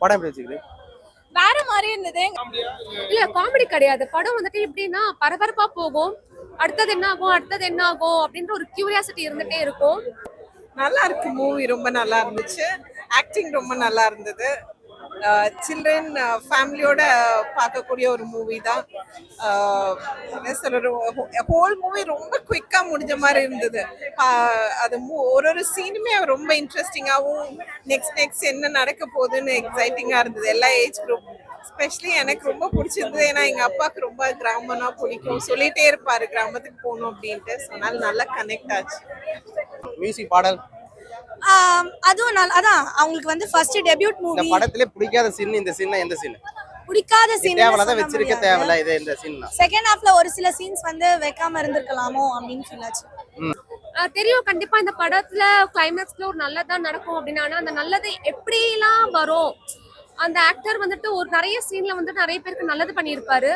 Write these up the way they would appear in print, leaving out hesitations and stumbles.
படம் எப்படி வச்சுக்குது? வேற மாதிரி இருந்தது. இல்ல காமெடி கிடையாது. படம் வந்துட்டு எப்படின்னா பரபரப்பா போகும். அடுத்தது என்ன ஆகும் அப்படின்ற ஒரு கியூரியாசிட்டி இருந்துட்டே இருக்கும். நல்லா இருக்கு. மூவி ரொம்ப நல்லா இருந்துச்சு. ஆக்டிங் ரொம்ப நல்லா இருந்தது. சில்ட்ரன் ஃபேமிலியோட பார்க்கக்கூடிய ஒரு மூவி தான். என்ன சொல்றது, ஹோல் மூவி ரொம்ப குவிக்கா முடிஞ்ச மாதிரி இருந்தது. அது ஒரு சீனுமே ரொம்ப இன்ட்ரெஸ்டிங்காகவும் நெக்ஸ்ட் என்ன நடக்க போகுதுன்னு எக்ஸைட்டிங்கா இருந்தது. எல்லா ஏஜ் குரூப் ஸ்பெஷலி எனக்கு ரொம்ப பிடிச்சிருந்தது. ஏன்னா எங்க அப்பாவுக்கு ரொம்ப கிராமம்னா பிடிக்கும், சொல்லிட்டே இருப்பாரு கிராமத்துக்கு போகணும் அப்படின்ட்டு. அதனால நல்லா கனெக்ட் ஆச்சு. மியூசிக், பாடல், அதுவும் அதான் அவங்களுக்கு வந்து ஃபர்ஸ்ட் டெபியூட் இந்த மூவி. படத்திலே பிடிக்காத சீன் இந்த சீன் எந்த சீன்? பிடிக்காத சீன் தேவையில்லாத வச்சிருக்க தேவையில்ல இது இந்த சீன் தான். செகண்ட் ஹாஃப்ல ஒரு சில சீன்ஸ் வந்து வைக்காம இருந்திருக்கலாமோ அப்படின்னு சொல்லாச்சு. தெரியும் கண்டிப்பா இந்த படத்துல கிளைமேக்ஸ்ல ஒரு நல்லதா நடக்கும் அப்படின்னா, அந்த நல்லது எப்படிலாம் வரும், அந்த ஆக்டர் வந்துட்டு ஒரு நிறைய சீன்ல வந்து நிறைய பேருக்கு நல்லது பண்ணியிருப்பாரு.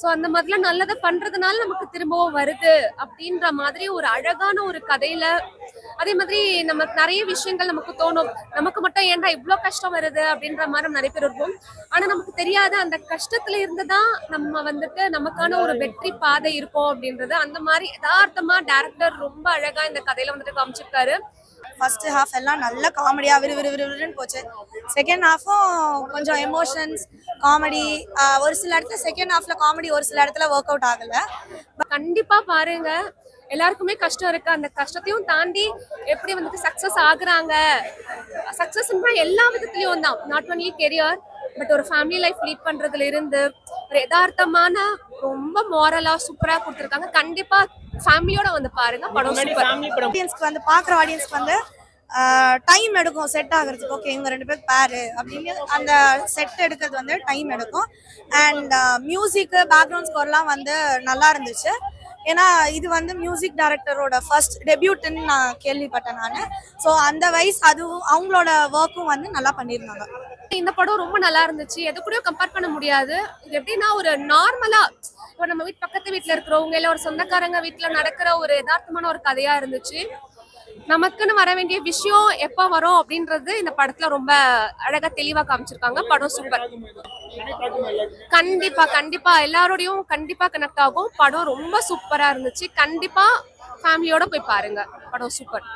ஸோ அந்த மாதிரிலாம் நல்லதை பண்றதுனால நமக்கு திரும்பவும் வருது அப்படின்ற மாதிரி ஒரு அழகான ஒரு கதையில, அதே மாதிரி நமக்கு நிறைய விஷயங்கள் நமக்கு தோணும். நமக்கு மட்டும் ஏன்டா இவ்வளோ கஷ்டம் வருது அப்படின்ற மாதிரி நம்ம நிறைய பேர் இருப்போம். ஆனா நமக்கு தெரியாது அந்த கஷ்டத்துல இருந்துதான் நம்ம வந்துட்டு நமக்கான ஒரு வெற்றி பாதை இருக்கும் அப்படின்றது. அந்த மாதிரி யதார்த்தமா டைரக்டர் ரொம்ப அழகா இந்த கதையில வந்துட்டு காமிச்சிருக்காரு. ஃபர்ஸ்ட் ஹாஃப் எல்லாம் நல்ல காமெடியா விறுவிறுன்னு போச்சு. செகண்ட் ஹாஃபும் கொஞ்சம் எமோஷன்ஸ், காமெடி, ஒரு சில இடத்துல செகண்ட் ஹாஃப்ல காமெடி ஒரு சில இடத்துல ஒர்க் அவுட் ஆகல. கண்டிப்பா பாருங்க, எல்லாருக்குமே கஷ்டம் இருக்கு. அந்த கஷ்டத்தையும் தாண்டி எப்படி வந்துட்டு சக்சஸ் ஆகுறாங்க. சக்சஸ்னா எல்லா விதத்துலயும் தான், நாட் ஒன்லி கெரியர் பட் ஒரு ஃபேமிலி லைஃப் லீட் பண்றதுல இருந்து ஒரு யதார்த்தமான ரொம்ப மோரலா சூப்பரா கொடுத்துருக்காங்க. கண்டிப்பா ஃபேமிலியோட வந்து பாருங்க, படம் சூப்பர். ஆடியன்ஸ்க்கு வந்து பாக்குற ஆடியன்ஸ்க்கு வந்து டைம் எடுக்கும் செட் ஆகுறதுக்கு. ஓகே இவங்க ரெண்டு பேருக்கு பேரு அப்படின்னு அந்த செட் எடுக்கிறது வந்து டைம் எடுக்கும். அண்ட் மியூசிக், பேக்ரவுண்ட் ஸ்கோர்லாம் வந்து நல்லா இருந்துச்சு. ஏன்னா இது வந்து மியூசிக் டைரக்டரோட ஃபர்ஸ்ட் டெபியூட்னு நான் கேள்விப்பட்டேன் நான். ஸோ அந்த வைஸ் அதுவும் அவங்களோட ஒர்க்கும் வந்து நல்லா பண்ணியிருந்தாங்க. இந்த படம் ரொம்ப நல்லா இருந்துச்சு. எது கூடயும் கம்பேர் பண்ண முடியாது. இது எப்படின்னா ஒரு நார்மலா இப்போ நம்ம பக்கத்து வீட்டுல இருக்கிறவங்க இல்ல ஒரு சொந்தக்காரங்க வீட்டுல நடக்கிற ஒரு யதார்த்தமான ஒரு கதையா இருந்துச்சு. நமக்குன்னு வர வேண்டிய விஷயம் எப்ப வரும் அப்படின்றது இந்த படத்துல ரொம்ப அழகா தெளிவா காமிச்சிருக்காங்க. படம் சூப்பர். கண்டிப்பா எல்லாரோடையும் கண்டிப்பா கனெக்ட் ஆகும். படம் ரொம்ப சூப்பரா இருந்துச்சு. கண்டிப்பா ஃபேமிலியோட போய் பாருங்க, படம் சூப்பர்.